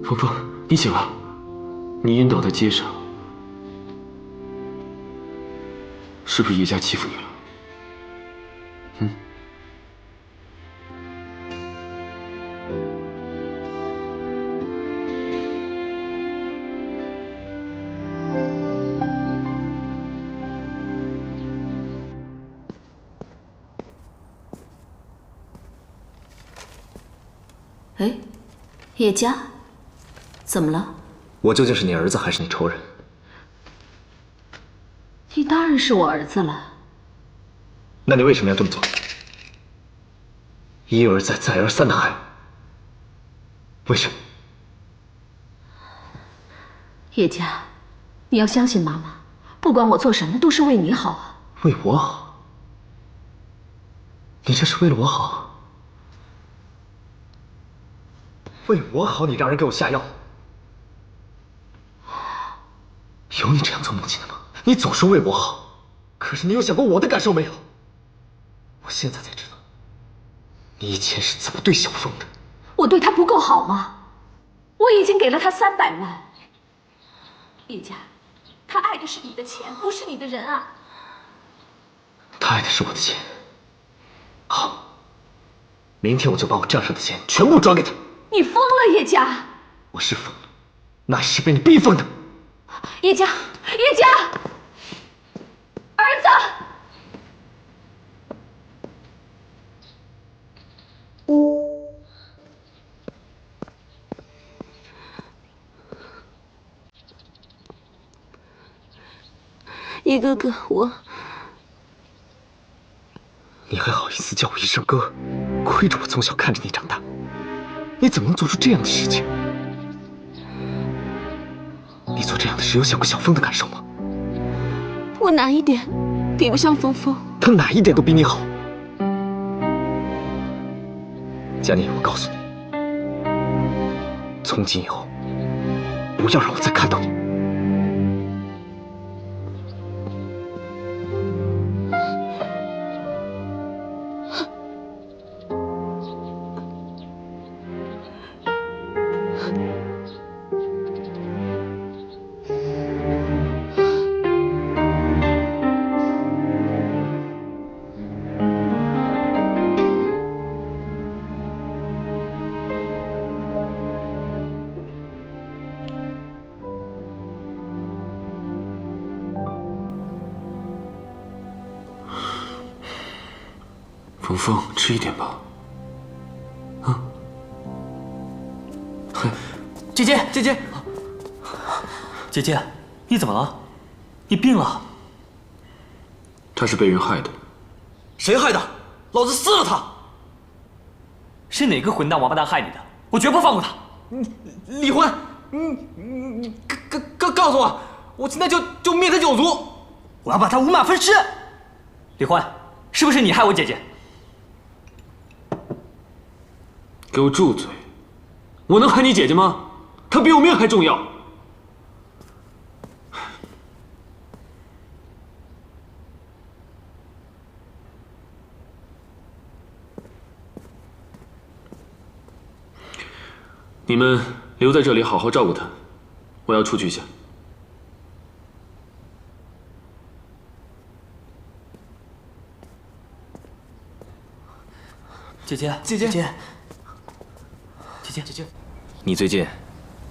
峰峰，你醒了，你晕倒在街上，是不是叶家欺负你了？嗯？哎，叶家，怎么了？我究竟是你儿子还是你仇人？你当然是我儿子了。那你为什么要这么做？一而再，再而三的害我，为什么？叶家，你要相信妈妈，不管我做什么都是为你好啊。为我好？你这是为了我好？为我好，你让人给我下药？有你这样做母亲的吗？你总说为我好，可是你有想过我的感受没有？我现在才知道，你以前是怎么对小凤的。我对他不够好吗？我已经给了他300万。叶家，他爱的是你的钱，不是你的人啊。他爱的是我的钱。好，明天我就把我账上的钱全部转给他。你疯了，叶家！我是疯了，那是被你逼疯的。叶家，叶家，儿子。叶哥哥，你还好意思叫我一声哥？亏着我从小看着你长大，你怎么能做出这样的事情？你做这样的事有想过小峰的感受吗？我哪一点比不上峰峰？他哪一点都比你好。佳妮，我告诉你，从今以后，不要让我再看到你。峰峰，吃一点吧。啊！姐姐，姐姐，姐姐，你怎么了？你病了？他是被人害的。谁害的？老子撕了他！是哪个混蛋王八蛋害你的？我绝不放过他！你李欢，你告诉我，我现在就灭他九族！我要把他五马分尸！李欢，是不是你害我姐姐？给我住嘴！我能害你姐姐吗？她比我命还重要。你们留在这里好好照顾她，我要出去一下。姐姐，姐姐，姐姐，姐姐，你最近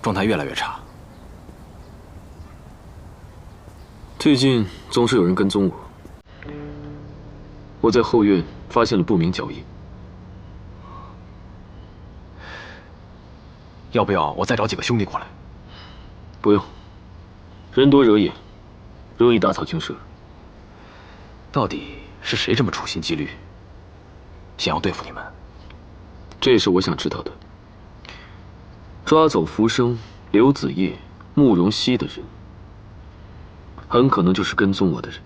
状态越来越差。最近总是有人跟踪我，我在后院发现了不明脚印。要不要我再找几个兄弟过来？不用，人多惹眼，容易打草惊蛇。到底是谁这么处心积虑，想要对付你们？这也是我想知道的。抓走浮生、刘子业、慕容熙的人，很可能就是跟踪我的人。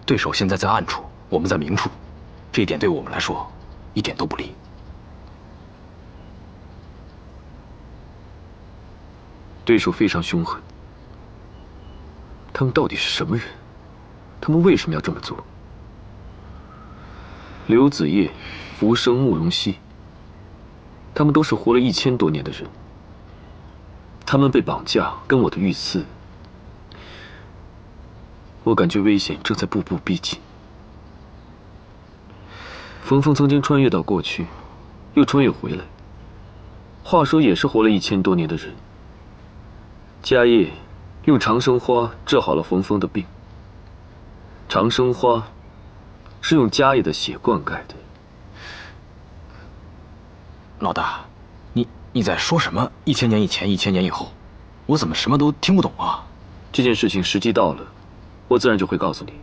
对手现在在暗处，我们在明处，这一点对我们来说一点都不利。对手非常凶狠，他们到底是什么人？他们为什么要这么做？刘子业、浮生、慕容熙，他们都是活了1000多年的人。他们被绑架，跟我的遇刺，我感觉危险正在步步逼近。冯峰曾经穿越到过去，又穿越回来，话说也是活了1000多年的人。迦叶用长生花治好了冯峰的病。长生花是用迦叶的血灌溉的。老大，你在说什么？1000年以前，1000年以后，我怎么什么都听不懂啊？这件事情时机到了，我自然就会告诉你。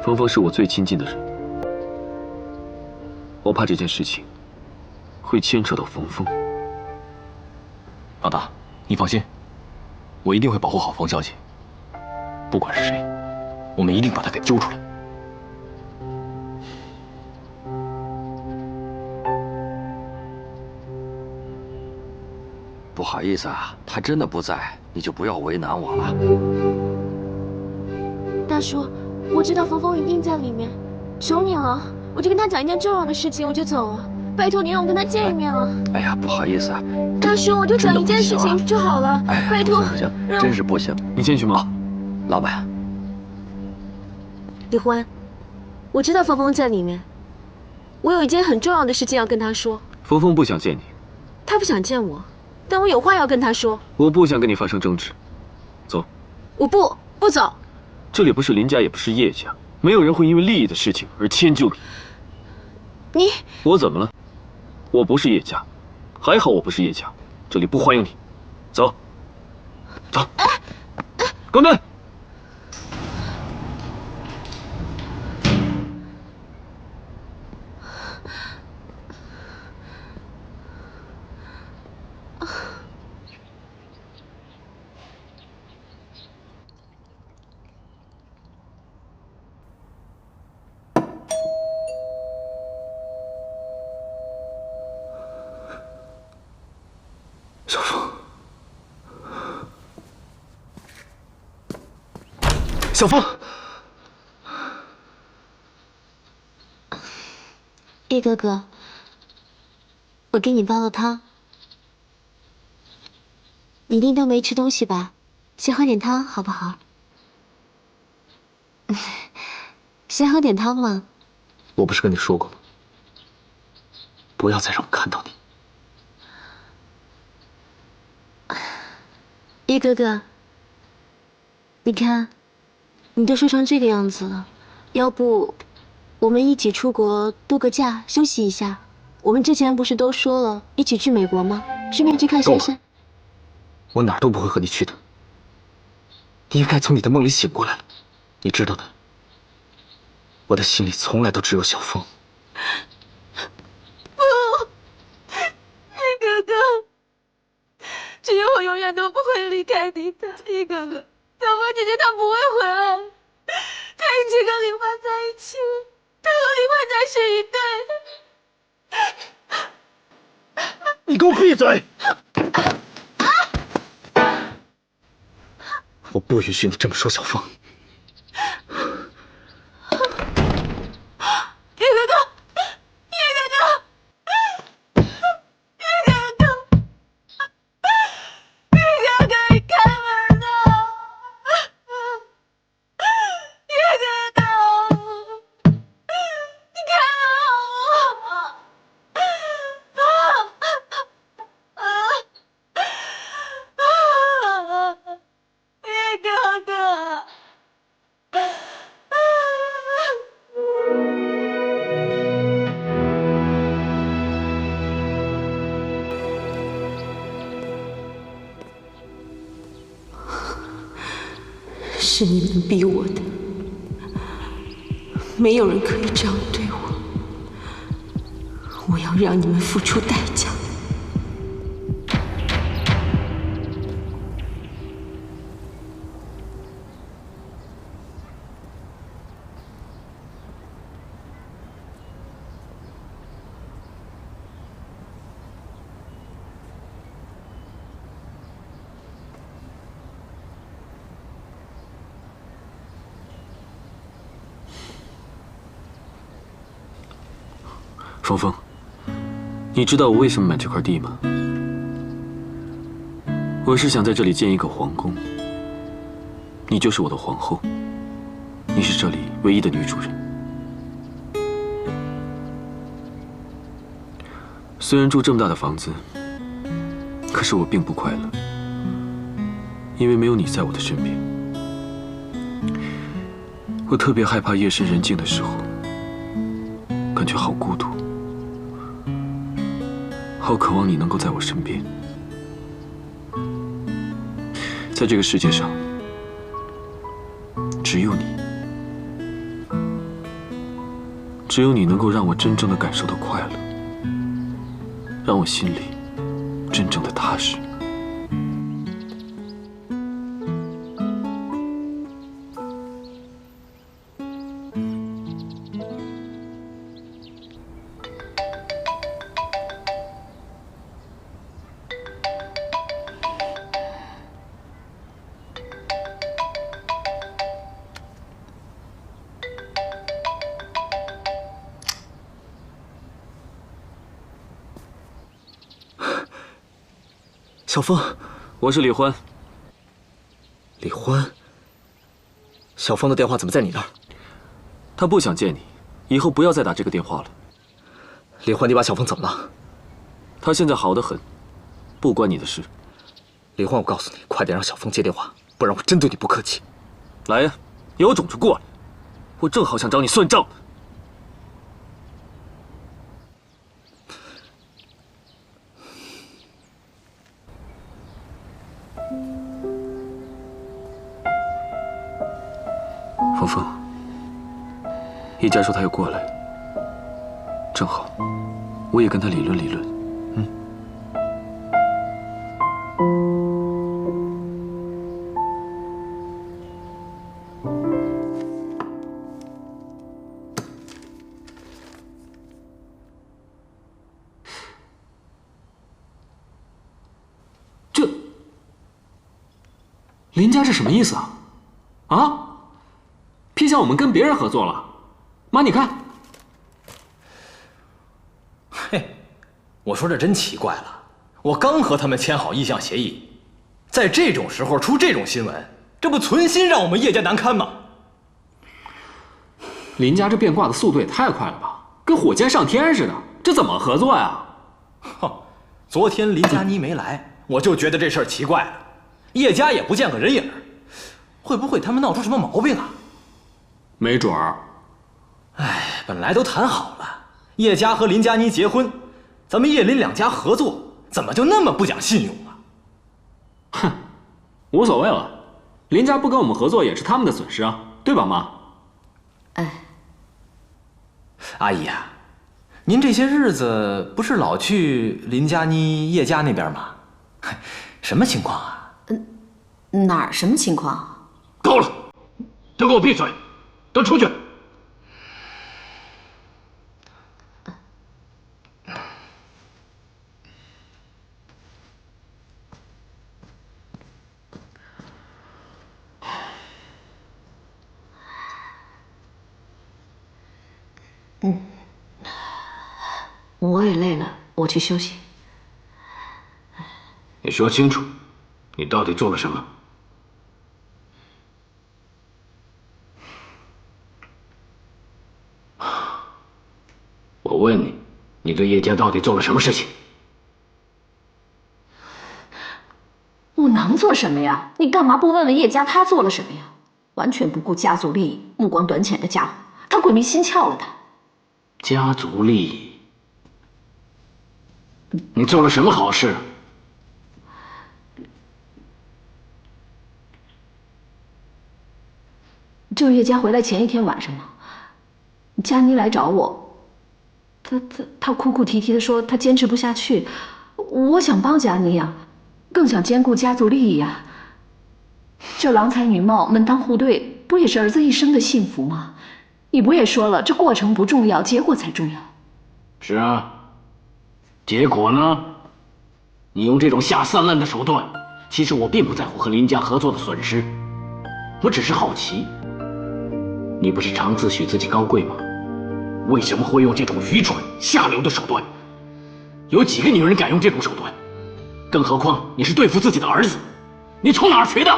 峰峰是我最亲近的人，我怕这件事情会牵扯到冯峰。老大，你放心，我一定会保护好冯小姐。不管是谁，我们一定把她给揪出来。不好意思啊，他真的不在，你就不要为难我了。大叔，我知道冯峰一定在里面，求你了，我就跟他讲一件重要的事情，我就走了。拜托你让我跟他见一面了。哎呀，不好意思啊，大叔，我就讲一件事情就好了，哎呀，拜托。不行，真是不行。你先去忙。老板，李欢，我知道峰峰在里面，我有一件很重要的事情要跟他说。冯峰不想见你，他不想见我，但我有话要跟他说。我不想跟你发生争执。走。我不走。这里不是林家，也不是叶家，没有人会因为利益的事情而迁就你。我怎么了？我不是叶家，还好我不是叶家，这里不欢迎你。走。走。关门。小峰，小峰，叶哥哥，我给你煲了汤，你一定都没吃东西吧？先喝点汤好不好？先喝点汤嘛。我不是跟你说过吗？不要再让我看到你。叶哥哥，你看，你都说成这个样子了，要不我们一起出国度个假，休息一下？我们之前不是都说了一起去美国吗？顺便去看先生。我哪儿都不会和你去的。你应该从你的梦里醒过来了，你知道的。我的心里从来都只有小峰。叶哥哥。只有我永远都不会离开你的，叶哥哥。小峰姐姐她不会回来，她已经跟林欢在一起了，她和林欢才是一对。你给我闭嘴！我不允许你这么说小峰。叶哥哥，叶哥哥，叶哥哥。叶哥哥，你开门呐！叶哥哥，你开门好吗？叶哥哥。是你们逼我的，没有人可以这样对我，我要让你们付出代价。峰峰，你知道我为什么买这块地吗？我是想在这里建一个皇宫，你就是我的皇后，你是这里唯一的女主人。虽然住这么大的房子，可是我并不快乐，因为没有你在我的身边。我特别害怕夜深人静的时候，感觉好孤独，好渴望你能够在我身边。在这个世界上，只有你，只有你能够让我真正的感受到快乐，让我心里真正的踏实。小峰，我是李欢。李欢，小峰的电话怎么在你那儿？他不想见你，以后不要再打这个电话了。李欢，你把小峰怎么了？他现在好得很，不关你的事。李欢，我告诉你，快点让小峰接电话，不然我真对你不客气。来呀，有种就过来，我正好想找你算账。峰峰，叶家说他要过来，正好，我也跟他理论理论。这林家是什么意思啊？啊？偏向我们跟别人合作了？妈，你看。嘿，我说这真奇怪了，我刚和他们签好意向协议，在这种时候出这种新闻，这不存心让我们叶家难堪吗？林家这变卦的速度也太快了吧，跟火箭上天似的，这怎么合作呀？哼，昨天林佳妮没来，我就觉得这事儿奇怪了，叶家也不见个人影，会不会他们闹出什么毛病啊？没准儿。哎，本来都谈好了，叶家和林佳妮结婚，咱们叶林两家合作，怎么就那么不讲信用啊？哼，无所谓了，林家不跟我们合作也是他们的损失啊，对吧，妈？哎，阿姨啊，您这些日子不是老去林佳妮叶家那边吗？什么情况啊？哪儿什么情况？够了，都给我闭嘴，都出去！我也累了，我去休息。你说清楚，你到底做了什么？我问你，你对叶家到底做了什么事情？我能做什么呀？你干嘛不问问叶家他做了什么呀？完全不顾家族利益，目光短浅的家伙，他鬼迷心窍了他。家族利益？你做了什么好事？就是叶家回来前一天晚上嘛，佳妮来找我，她哭哭啼啼的说她坚持不下去，我想帮佳妮呀，更想兼顾家族利益呀。这郎才女貌，门当户对，不也是儿子一生的幸福吗？你不也说了，这过程不重要，结果才重要。是啊，结果呢？你用这种下三滥的手段，其实我并不在乎和林家合作的损失，我只是好奇。你不是常自诩自己高贵吗？为什么会用这种愚蠢下流的手段？有几个女人敢用这种手段？更何况你是对付自己的儿子，你从哪儿学的？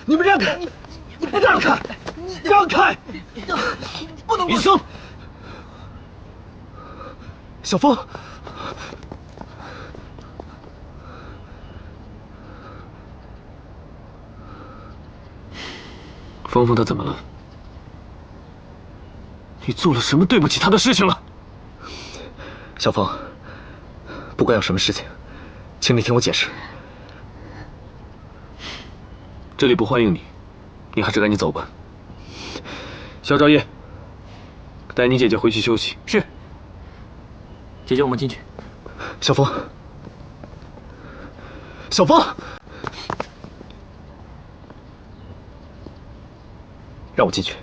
你们让开！让开！让开！不能！雨生，小风，峰峰他怎么了？你做了什么对不起他的事情了？小风，不管有什么事情，请你听我解释。这里不欢迎你，你还是赶紧走吧。肖兆业，带你姐姐回去休息。是。姐姐，我们进去。小风，小风，让我进去。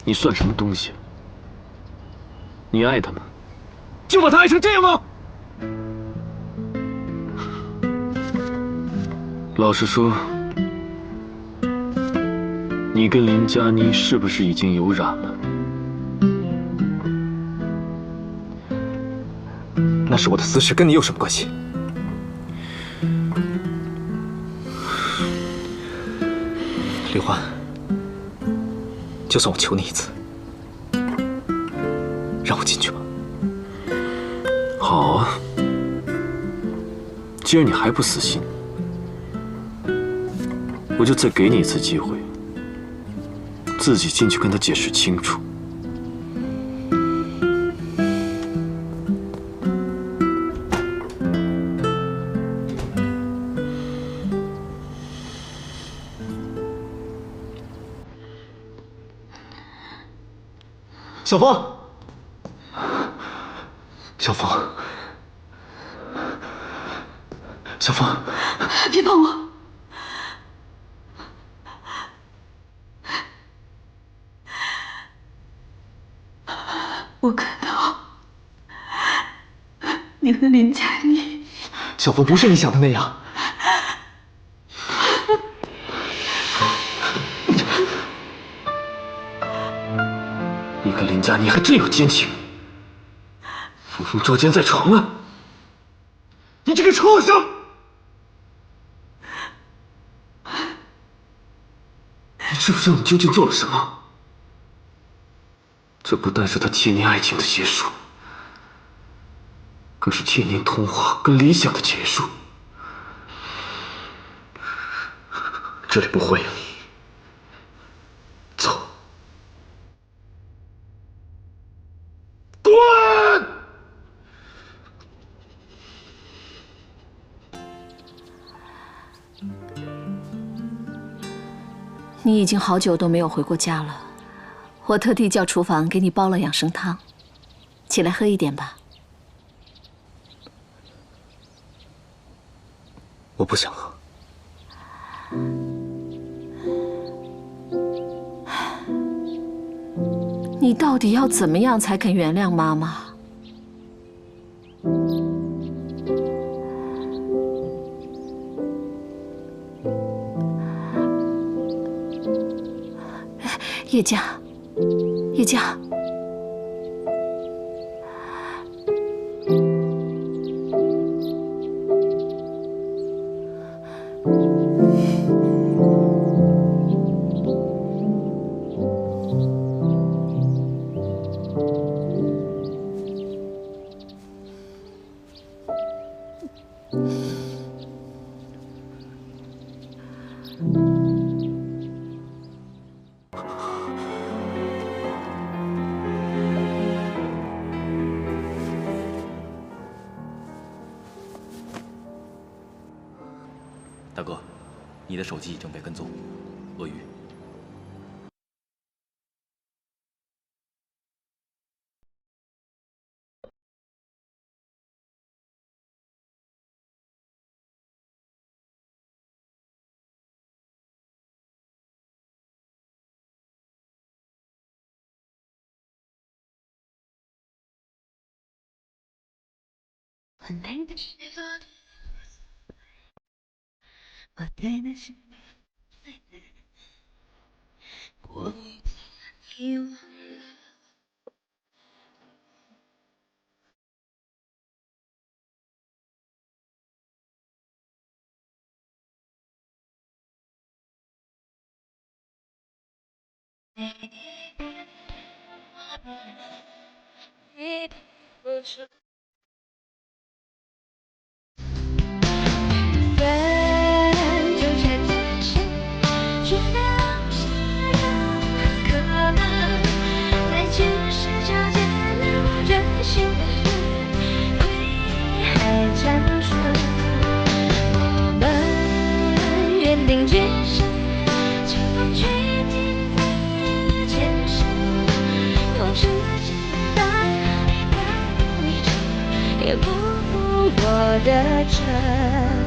你算什么东西？你爱他吗？就把他爱成这样吗？老实说，你跟林佳妮是不是已经有染了？那是我的私事，跟你有什么关系？李欢，就算我求你一次，让我进去吧。好啊，既然你还不死心，我就再给你一次机会，自己进去跟他解释清楚。小风，小风，小风，别碰我！我看到你和林佳妮。小风不是你想的那样。你跟林佳妮还真有奸情，峰峰捉奸在床啊！你这个畜生！你知不知道你究竟做了什么？这不但是他7年爱情的结束，更是7年童话跟理想的结束。这里不欢迎你，走。滚！你已经好久都没有回过家了，我特地叫厨房给你煲了养生汤，起来喝一点吧。我不想喝。你到底要怎么样才肯原谅妈妈？叶佳，叶佳。大哥，你的手机已经被跟踪，鳄鱼。我对的是我遗忘了。不是分就在眼前，只能是有可能，在前世交界了我真心的恨，回忆还残存。我们约定今生，就距离在前世，用时间打你的一程，也不负我的真。